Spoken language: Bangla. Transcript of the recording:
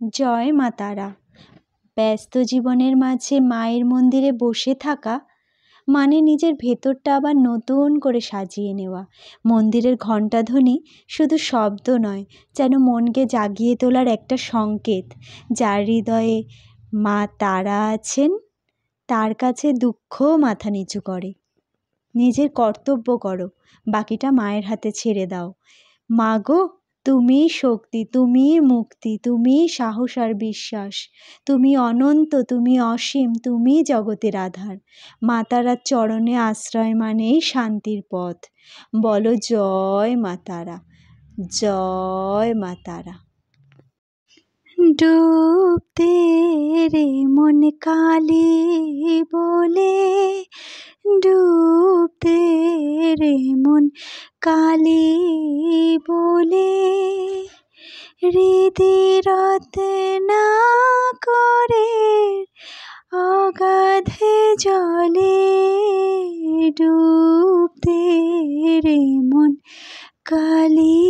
জয় মা তারা। ব্যস্ত জীবনের মাঝে মায়ের মন্দিরে বসে থাকা মানে নিজের ভেতরটা আবার নতুন করে সাজিয়ে নেওয়া। মন্দিরের ঘণ্টাধ্বনি শুধু শব্দ নয়, যেন মনকে জাগিয়ে তোলার একটা সংকেত। যার হৃদয়ে মা তারা আছেন, তার কাছে দুঃখও মাথা নিচু করে। নিজের কর্তব্য করো, বাকিটা মায়ের হাতে ছেড়ে দাও। মা গো, তুমিই শক্তি, তুমিই মুক্তি, তুমিই সাহস আর বিশ্বাস। তুমি অনন্ত, তুমি অসীম, তুমিই জগতের আধার। মা তারার চরণে আশ্রয় মানেই শান্তির পথ। বলো জয় মা তারা, জয় মা তারা। ডুবতে রে মন কালি বলে, ডুবতে রে মন কালি বলে, হৃদি রত্না করে অগাধে জলে, ডুবতে রে মন কালি